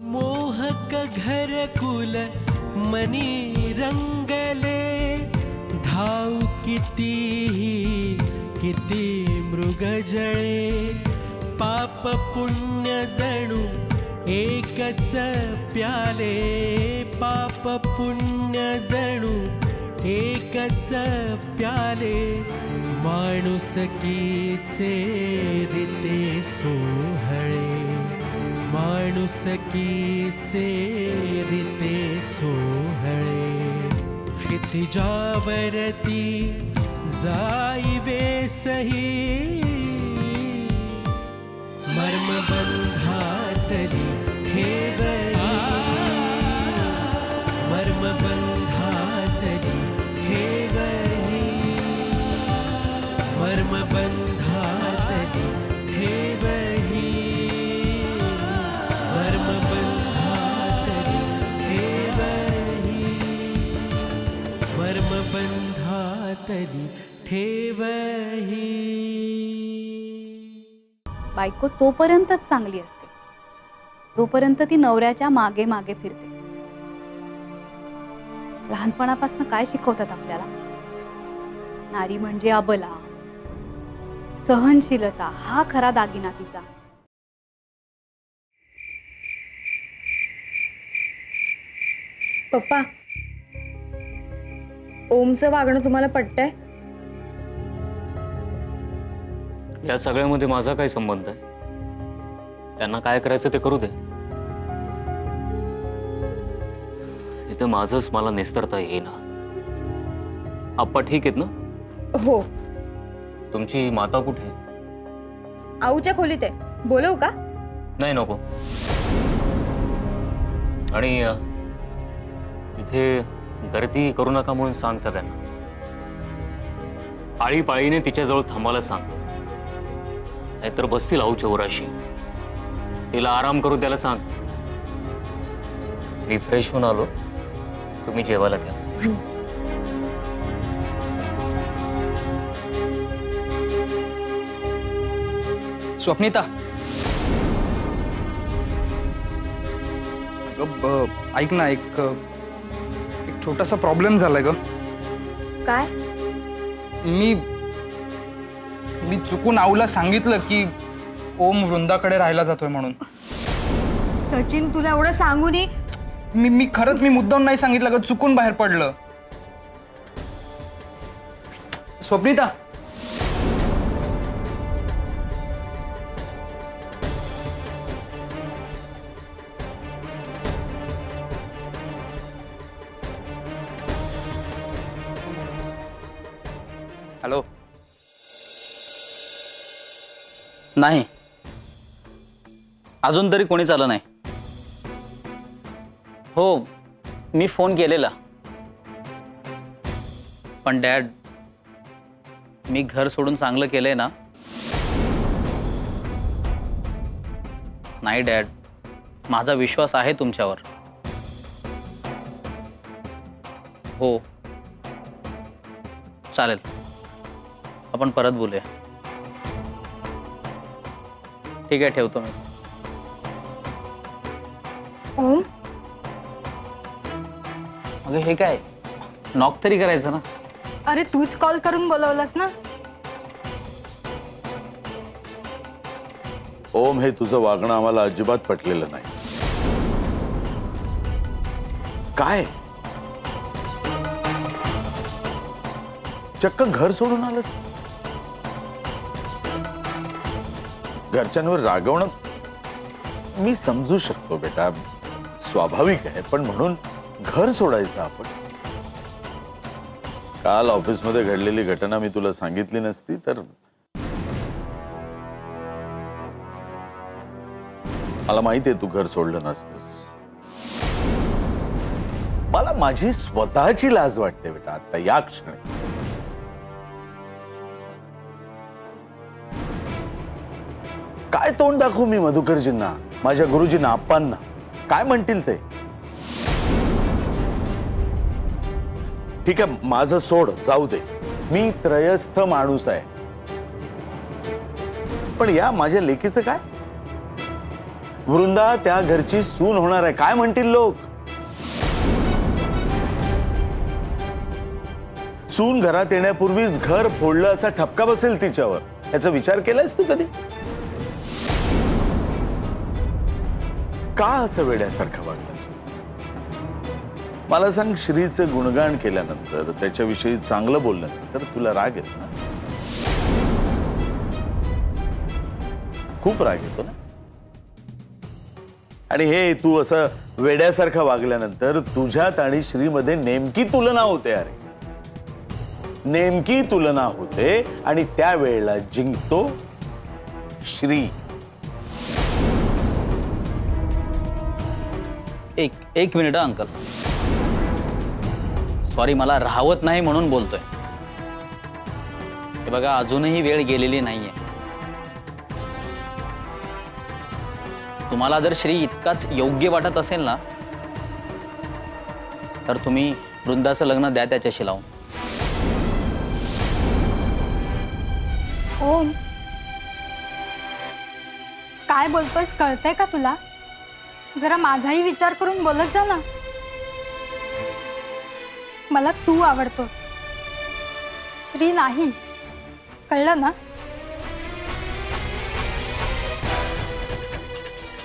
मोहक घरकुल मनी रंगले, धाव किती मृगजळे, पाप पुण्य जणू एकच प्याले, पाप पुण्य जणू एकच प्याले, माणुसकीचे रीते सोहळे, माणुसकीचे रीते सोहळे, क्षितिजावरती जाईवे सही, मर्मबंधातली ठेवही, मर्मबंधातली ठेवही, मर्मबंधातली ठेवही, मर्मबंधातली ठेवही, मर्मबंधातली ठेवही. बायको तोपर्यंतच चांगली असते जोपर्यंत ती नवऱ्याच्या मागे मागे फिरते. लहानपणापासून काय शिकवतात आपल्याला? नारी म्हणजे अबला, सहनशीलता हा खरा दागिना तिचा. पप्पा, ओमचं वागणं तुम्हाला पटतंय? या सगळ्यामध्ये माझा काय संबंध आहे? त्यांना काय करायचं ते करू दे. इथं माझंच मला निस्तरता येईना. आप्पा ठीक आहेत ना? हो. तुमची माता कुठे आहे? आऊच्या खोलीत आहे. बोलवू का? नाही नको. आणि तिथे गर्दी करू नका म्हणून सांग सगळ्यांना. आळीपाळीने तिच्याजवळ थांबायला सांग. नाहीतर बसतील आऊच्या उराशी. तिला आराम करू द्यायला सांग. मी फ्रेश होऊन आलो, तुम्ही जेवायला घ्या. स्वप्निता, ऐक ना, एक छोटासा प्रॉब्लेम झालाय ग. काय? मी चुकून आऊला सांगितलं की ओम वृंदाकडे राहायला जातोय म्हणून. सचिन, तुला एवढं सांगूनी मी खरंच मुद्दाम नाही सांगितलं ग, चुकून बाहेर पडलं. स्वप्निता, हॅलो. नाही, अजून तरी कोणीच आलं नाही. हो, मी फोन केलेला. पण डॅड, मी घर सोडून चांगलं केलंय ना? नाही डॅड, माझा विश्वास आहे तुमच्यावर. हो चालेल, आपण परत बोलूया. ठीक आहे, ठेवतो मी. ओम, अगं हे काय, नॉक तरी करायचं ना. अरे तूच कॉल करून बोलवलंस ना. ओम, हे तुझं वागणं आम्हाला अजिबात पटलेलं नाही. काय चक्क घर सोडून आलंस? घरच्यांवर रागवणं मी समजू शकतो बेटा, स्वाभाविक आहे. पण म्हणून घर सोडायचं आपण? काल ऑफिसमध्ये घडलेली घटना मी तुला सांगितली नसती तर मला माहिती आहे तू घर सोडलं नसतंस. मला माझी स्वतःची लाज वाटते बेटा आता या क्षणी. काय तोंड दाखवू मी मधुकरजींना, माझ्या गुरुजींना, आप्पांना? काय म्हणतील ते? ठीक आहे, माझं सोड, जाऊ दे. मी त्रयस्थ माणूस आहे. पण या माझ्या लेकीचं काय? वृंदा त्या घरची सून होणार आहे, काय म्हणतील लोक? सून घरात येण्यापूर्वीच घर फोडलं असा ठपका बसेल तिच्यावर. याचा विचार केलायस तू कधी? का असं वेड्यासारखं वागलास? मला सांग, श्रीचं गुणगान केल्यानंतर, त्याच्याविषयी चांगलं बोलल्यानंतर तुला राग येतो ना? खूप राग येतो ना? आणि हे तू असं वेड्यासारखं वागल्यानंतर तुझ्यात आणि श्रीमध्ये नेमकी तुलना होते. अरे नेमकी तुलना होते आणि त्यावेळेला जिंकतो श्री. एक मिनिट अंकल. सॉरी, मला राहवत नाही म्हणून बोलतोय. हे बघा, अजूनही वेळ गेलेली नाहीये. तुम्हाला जर श्री इतकाच योग्य वाटत असेल ना, तर तुम्ही वृंदाचं लग्न द्या त्याच्याशी लावून. ओम, काय बोलतोयस कळतंय का तुला? जरा माझाही विचार करून बोलत जा ना. मला तू आवडतोस, श्री नाही. कळलं ना?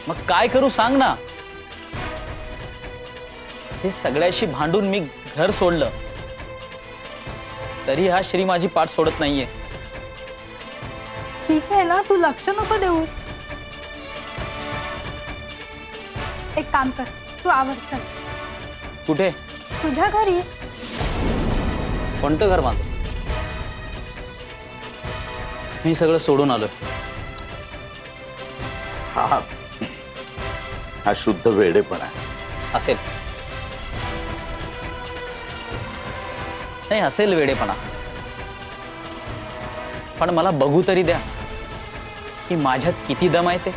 मग काय करू सांग ना. हे सगळ्याशी भांडून मी घर सोडलं, तरी हा श्री माझी पाठ सोडत नाहीये. ठीक आहे ना, तू लक्ष नको देऊस. एक काम कर, तू आवर, चल कुठे? तुझ्या घरी. कोणतं घर बांधतो? मी सगळं सोडून आलोय. हा शुद्ध वेडेपणा आहे. असेल, नाही असेल वेडेपणा, पण मला बघू तरी द्या की माझ्यात किती दम आहे ते.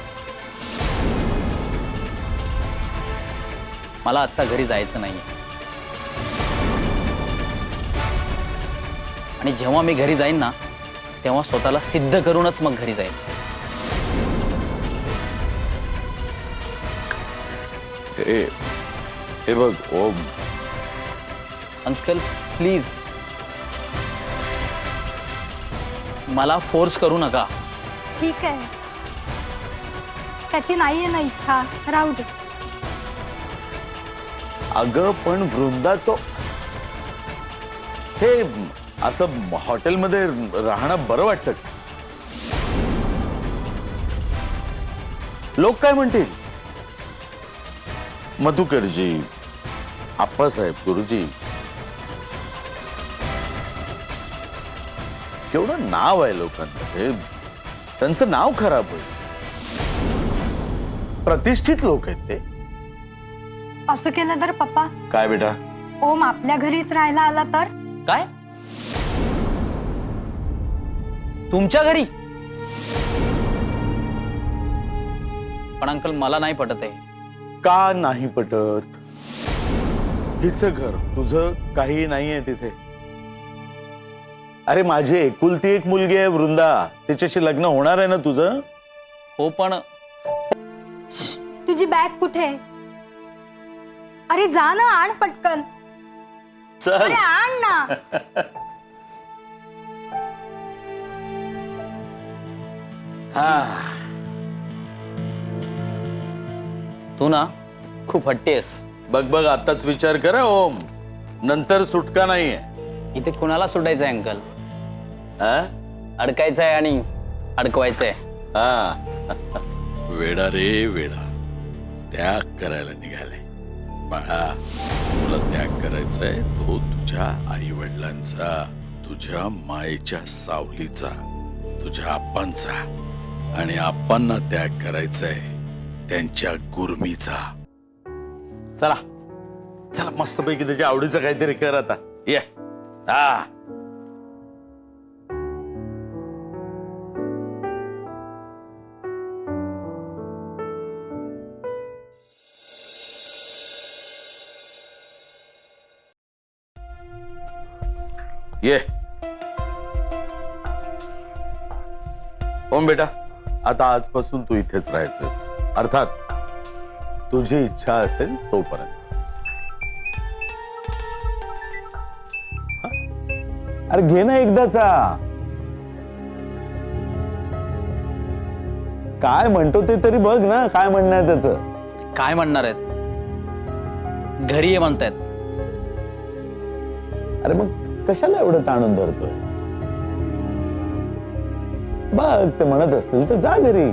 मला आता घरी जायचं नाही. आणि जेव्हा मी घरी जाईन ना, तेव्हा स्वतःला सिद्ध करूनच मग घरी जाईन. हे बघ ओम, अंकल प्लीज, मला फोर्स करू नका. ठीक आहे, त्याची नाहीये ना इच्छा, राहू दे. अगं पण वृंदा तो हे असं हॉटेलमध्ये राहणं बरं वाटतं का? लोक काय म्हणतील? मधुकरजी, आप्पासाहेब, गुरुजी, केवढं नाव आहे लोकांमध्ये. त्यांचं नाव खराब होईल. प्रतिष्ठित लोक आहेत ते. असं केलं तर पप्पा, काय बेटा? ओम आपल्या घरीच राहायला आला तर? काय? तुमच्या घरी? पण अंकल मला नाही पटत आहे. का नाही पटत? हिचं घर, तुझं काही नाहीये तिथे. अरे माझी एकुलती एक मुलगी आहे वृंदा, तिच्याशी लग्न होणार आहे ना तुझं? हो पण तुझी बॅग कुठे? अरे जा ना, आण पटकन. चल. अरे आण ना. हा, तू ना खूप हट्टी आहेस. बघ बघ, आताच विचार कर हं, ओम, नंतर सुटका नाहीये. इथे कुणाला सुटायचंय अंकल? हा? अडकायचंय आणि अडकवायचंय. हा. वेडा रे वेडा, त्याग करायला निघाले. बाळा, तुला त्याग करायचाय तो तुझ्या आई वडिलांचा, तुझ्या मायेच्या सावलीचा, तुझ्या आप्पांचा. आणि आप्पांना त्याग करायचाय त्यांच्या गुरमीचा. चला चला, मस्तपैकी त्याच्या आवडीचं काहीतरी कर आता. ये. हा. ये ओम बेटा, आता आजपासून तू इथेच राहायचंस, अर्थात तुझी इच्छा असेल तोपर्यंत. हा? अरे घे ना एकदाचा. काय म्हणतो ते तरी बघ ना, काय म्हणणं आहे त्याचं. काय म्हणणार आहेत? घरी ये म्हणतायत. अरे मग कशाला एवढं ताणून धरतोय? बघ ते म्हणत असतील तर जा घरी.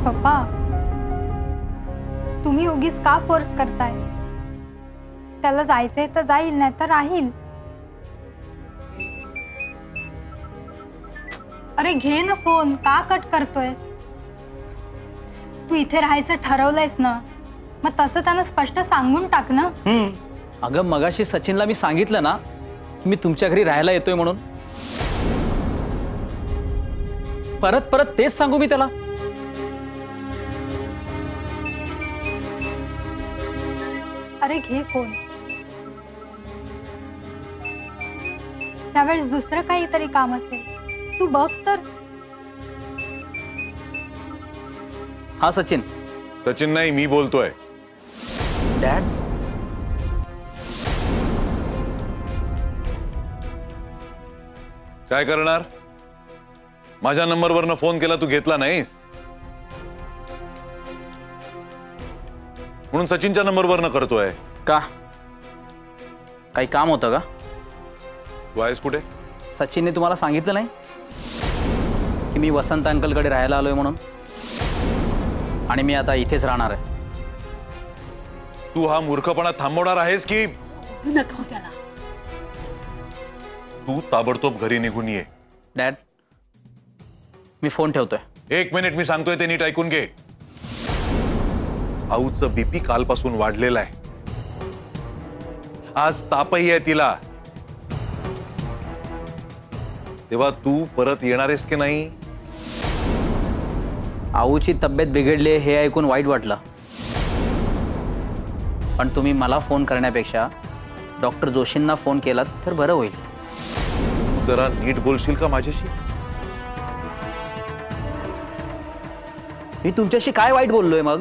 पप्पा, तुम्ही उगीच का फोर्स करताय? त्याला जायचंय तर जाईल, नाही तर राहील. अरे घे ना फोन, का कट करतोयस? तू इथे राहायचं ठरवलंयस ना, मग तसं त्यांना स्पष्ट सांगून टाक ना. अगं मगाशी सचिनला मी सांगितलं ना की मी तुमच्या घरी राहायला येतोय म्हणून. परत परत तेच सांगू मी त्याला? अरे घे फोन. त्यावेळेस दुसरं काहीतरी काम असेल, तू बघ तर. हा सचिन. सचिन नाही, मी बोलतोय. डॅड, काय करणार? माझ्या नंबरवरनं फोन केला, तू घेतला नाहीस म्हणून सचिनच्या नंबरवरनं करतोय. का काही काम होतं का? तू आहेस कुठे? सचिनने तुम्हाला सांगितलं नाही की मी वसंत अंकलकडे राहायला आलोय म्हणून? आणि मी आता इथेच राहणार आहे. तू हा मूर्खपणा थांबवणार आहेस की नको त्याला. तू ताबडतोब घरी निघून ये. डॅड, मी फोन ठेवतोय. 1 मिनिट, मी सांगतोय ते नीट ऐकून घे. आऊचं बीपी कालपासून वाढलेलं आहे. आज तापही आहे तिला. तेव्हा तू परत येणार आहेस की नाही? आऊची तब्येत बिघडली हे ऐकून वाईट वाटलं, पण तुम्ही मला फोन करण्यापेक्षा डॉक्टर जोशींना फोन केलात तर बरं होईल. तू जरा नीट बोलशील का माझ्याशी? मी तुमच्याशी काय वाईट बोललोय मग?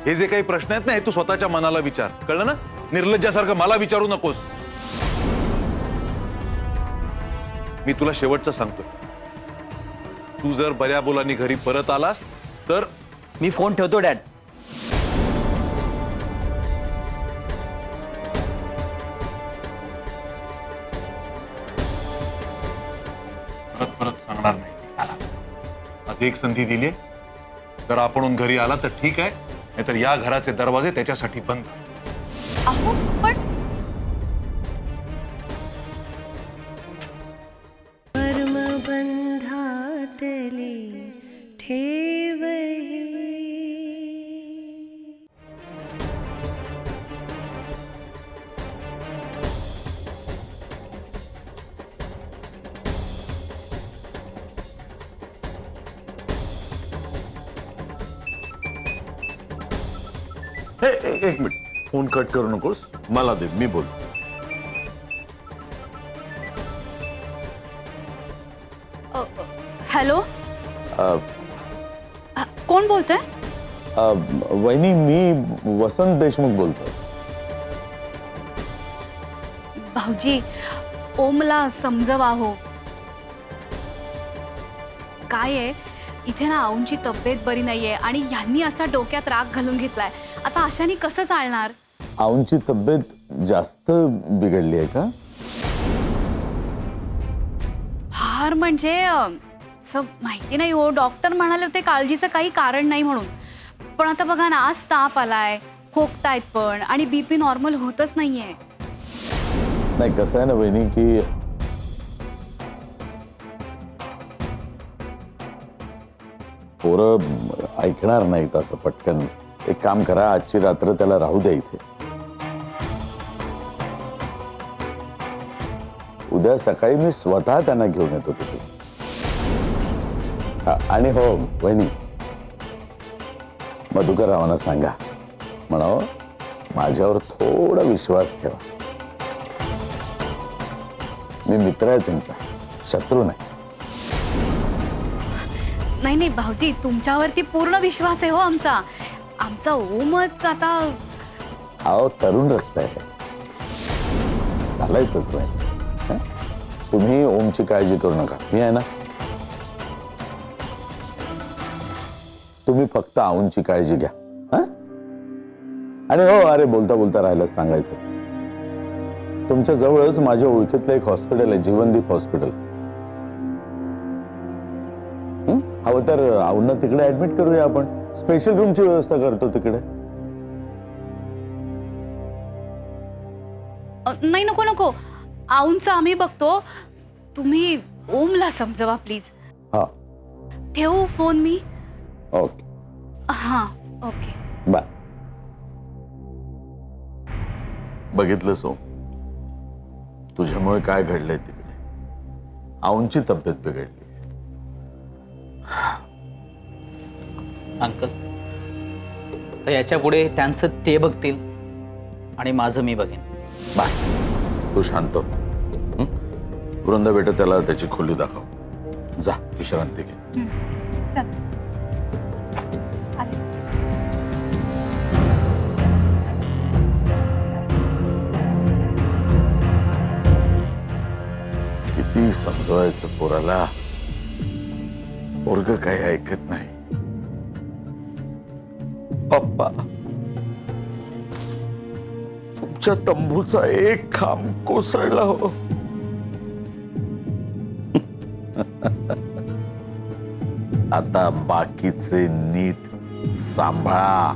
हे जे काही प्रश्न आहेत ना, हे तू स्वतःच्या मनाला विचार, कळलं ना? निर्लज्जासारखं मला विचारू नकोस. मी तुला शेवटचं सांगतोय, तू जर बऱ्या बोलांनी घरी परत आलास तर मी फोन ठेवतो डॅड. परत सांगणार नाही. आज एक संधी दिली, जर आपण घरी आला तर ठीक आहे, नाहीतर या घराचे दरवाजे त्याच्यासाठी बंद. अहो पण कर्मबंधातली ठेवही. एक मिनिट, फोन कट करू नकोस, मला दे, मी बोल. हॅलो, कोण बोलतंय? वहिनी, मी वसंत देशमुख बोलतोय. भाऊजी, ओमला समजवा हो. काय आहे, इथे ना आऊंची तब्येत बरी नाहीये आणि यांनी असा डोक्यात राग घालून घेतलाय. आता अशाने कसं चालणार? आऊंची तब्येत जास्त बिघडली आहे का? फार म्हणजे माहिती नाही हो. डॉक्टर म्हणाले होते काळजीचं काही कारण नाही म्हणून. पण आता बघा ना, आज ताप आलाय, खोकतायत पण, आणि बीपी नॉर्मल होतच नाहीये. नाही, कसं आहे ना वहिनी की पोरं ऐकणार नाहीत असं पटकन. एक काम करा, आजची रात्र त्याला राहू द्या इथे. उद्या सकाळी मी स्वतः त्यांना घेऊन येतो तिथे. आणि हो वहिनी, मधुकररावांना सांगा, म्हणावं माझ्यावर थोडा विश्वास ठेवा. मी मित्र आहे तुमचा, शत्रू नाही. नाही नाही भाऊजी, तुमच्यावरती पूर्ण विश्वास आहे हो आमचा. आमचा ओमच आता अहो तरुण रक्त आहे, घालायचंच नाही. हं? तुम्ही ओमची काळजी करू नका, मी आहे ना. तुम्ही फक्त आऊंची काळजी घ्या. हं? आणि हो, अरे बोलता बोलता राहिलं सांगायचं, तुमच्या जवळच माझ्या ओळखीतलं एक हॉस्पिटल आहे, जीवनदीप हॉस्पिटल. हवं तर आऊंना तिकडे ऍडमिट करूया आपण. स्पेशल रूमची व्यवस्था करतो तिकडे. नाही, नको नको, आऊंचं आम्ही बघतो. तुम्ही ओमला समजवा प्लीज. हा, ठेवू फोन मी? ओके, हां ओके. बाय. बघितलं सो, तुझ्यामुळे काय घडलंय तिकडे. आऊंची तब्येत बिघडली. अंकल, तर याच्या पुढे त्यांचं ते बघतील आणि माझं मी बघेन. बाय. तू शांत हो. वृंदा बेटा, त्याला त्याची खोली दाखव. जा, विश्रांती घे. चल आलेच. किती समजवायचं पोराला, पोरग काही ऐकत नाही. पप्पा, तुमच्या तंबूचा एक खांब कोसळला हो. आता बाकीचे नीट सांभाळा.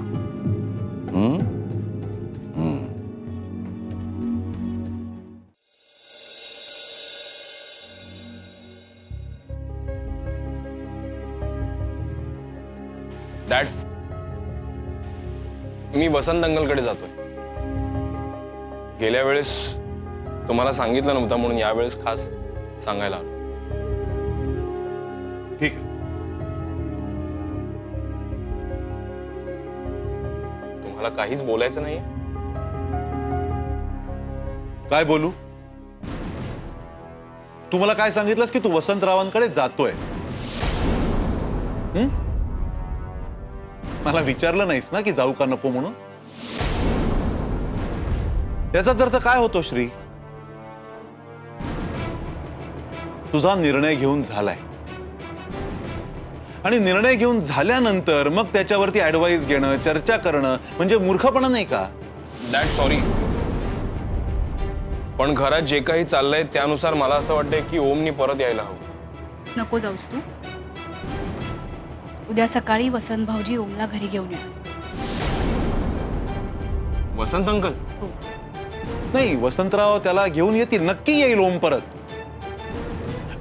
डॅड, मी वसंत अंकलकडे जातोय. गेल्या वेळेस तुम्हाला सांगितलं नव्हतं म्हणून यावेळेस खास सांगायला आलो. ठीक आहे. तुम्हाला काहीच बोलायचं नाहीये? काय बोलू? तू मला काय सांगितलंस की तू वसंतरावांकडे जातोयस? मला विचारलं नाहीस ना की जाऊ का नको म्हणून? याचा अर्थ काय होतो श्री? तुझा निर्णय घेऊन झालाय आणि निर्णय घेऊन झाल्यानंतर मग त्याच्यावरती ऍडवाइस घेणं, चर्चा करणं म्हणजे मूर्खपणा नाही का? डॅड सॉरी, पण घरात जे काही चाललंय त्यानुसार मला असं वाटतंय की ओमनी परत यायला हवं. नको जाऊस तू. उद्या सकाळी वसंत भाऊजी ओमला घरी घेऊन येणार. वसंत अंकल? नाही, वसंतराव त्याला घेऊन येतील, नक्की येईल ओम परत.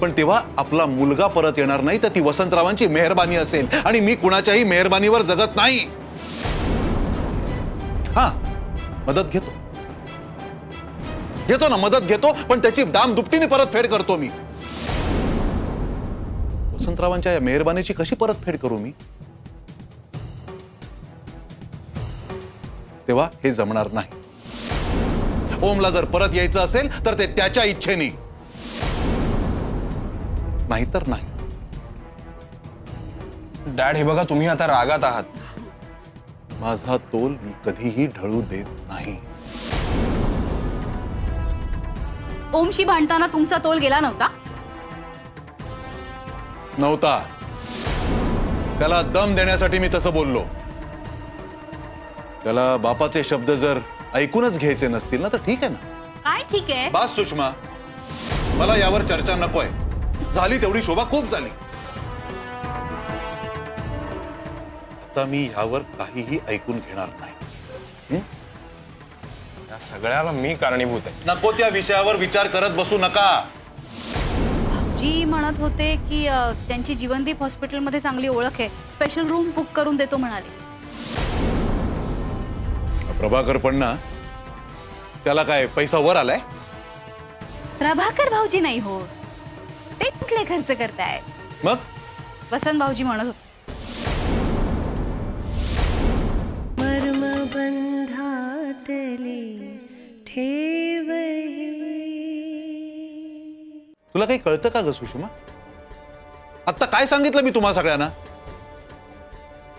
पण तेव्हा आपला मुलगा परत येणार नाही तर ती वसंतरावांची मेहरबानी असेल आणि मी कुणाच्याही मेहरबानीवर जगत नाही. हा, मदत घेतो ना, मदत घेतो, पण त्याची दाम दुपटीने परतफेड करतो मी. वसंतरावांच्या या मेहरबानीची कशी परतफेड करू मी? तेव्हा हे जमणार नाही. ओमला जर परत यायचं असेल तर ते त्याच्या इच्छेने, नाहीतर नाही. डॅड, हे बघा, तुम्ही आता रागात आहात. माझा तोल मी कधीही ढळू देत नाही. ओमशी भांडताना तुमचा तोल गेला नव्हता? त्याला दम देण्यासाठी मी तसं बोललो. त्याला बापाचे शब्द जर ऐकूनच घ्यायचे नसतील ना तर ठीक आहे ना. काय ठीक आहे? बस सुषमा, मला यावर चर्चा नकोय. झाली तेवढी शोभा खूप झाली. आता मी यावर काहीही ऐकून घेणार नाही. या सगळ्याला मी कारणीभूत आहे. नको त्या विषयावर विचार करत बसू नका. जी म्हणत होते की त्यांची जीवनदीप हॉस्पिटलमध्ये चांगली ओळख आहे, स्पेशल रूम बुक करून देतो म्हणाले. प्रभाकर पण ना, त्याला काय पैसा वर आलाय? प्रभाकर भाऊजी नाही हो, ते कुठले खर्च करताय? मग वसंत भाऊजी म्हणत होते. मर्मबंधात ठेवही. तुला काही कळतं का ग सुषमा? आता काय सांगितलं मी तुम्हा सगळ्यांना?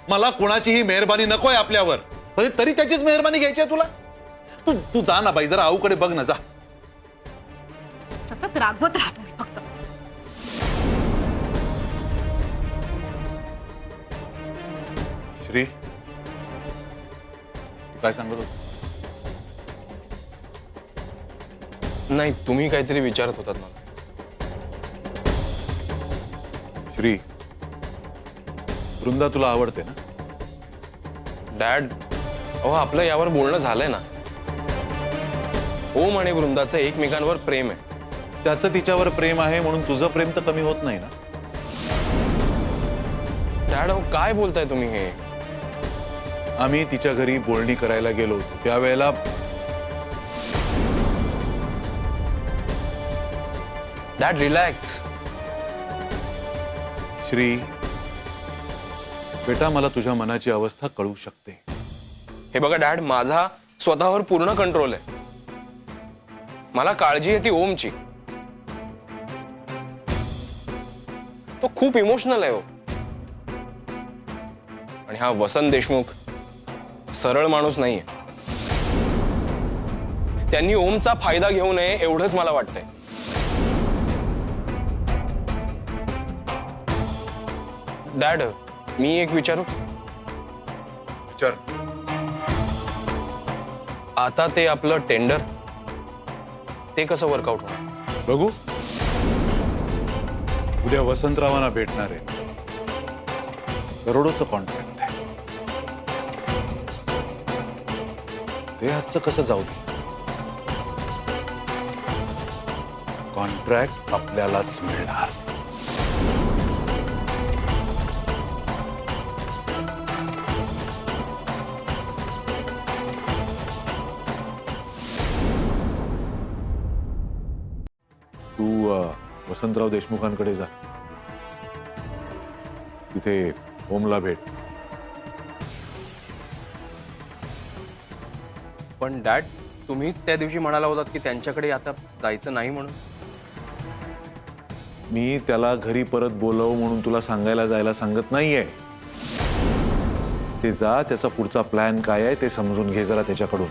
मला कोणाचीही मेहरबानी नकोय आपल्यावर, पण तरी त्याचीच मेहरबानी घ्यायची आहे तुला. तू तू जा ना बाई, जरा आऊकडे बघ ना, जा. सतत रागवत राहतो मी फक्त. श्री, तू काय सांगत होत? नाही, तुम्ही काहीतरी विचारत होतात मला. श्री, वृंदा तुला आवडते ना? डॅड, अहो आपलं यावर बोलणं झालंय ना. ओम आणि वृंदाचं एकमेकांवर प्रेम आहे. त्याचं तिच्यावर प्रेम आहे म्हणून तुझं प्रेम तर कमी होत नाही ना. डॅड, अहो काय बोलताय तुम्ही हे? आम्ही तिच्या घरी बोलणी करायला गेलो होतो त्यावेळेला डॅड, रिलॅक्स. श्री बेटा, मला तुझ्या मनाची अवस्था कळू शकते. हे बघा डॅड, माझा स्वतःवर पूर्ण कंट्रोल आहे. मला काळजी आहे ती ओमची. तो खूप इमोशनल आहे हो. आणि हा वसंत देशमुख सरळ माणूस नाहीये. त्यांनी ओमचा फायदा घेऊ नये एवढंच मला वाटतंय. डॅड, मी एक विचारू? विचार. आता ते आपलं टेंडर, ते कसं वर्कआउट होणार? बघू. उद्या वसंतरावांना भेटणार आहे. करोडोचं कॉन्ट्रॅक्ट आहे. ते आजचं कसं जाऊ दे, कॉन्ट्रॅक्ट आपल्यालाच मिळणार. तू वसंतराव देशमुखांकडे जा, तिथे ओमला भेट. पण डॅड, तुम्हीच त्या दिवशी म्हणाला होतात की त्यांच्याकडे आता जायचं नाही म्हणून. मी त्याला घरी परत बोलव म्हणून तुला सांगायला जायला सांगत नाहीये. ते जा, त्याचा पुढचा प्लॅन काय आहे ते समजून घे जरा त्याच्याकडून.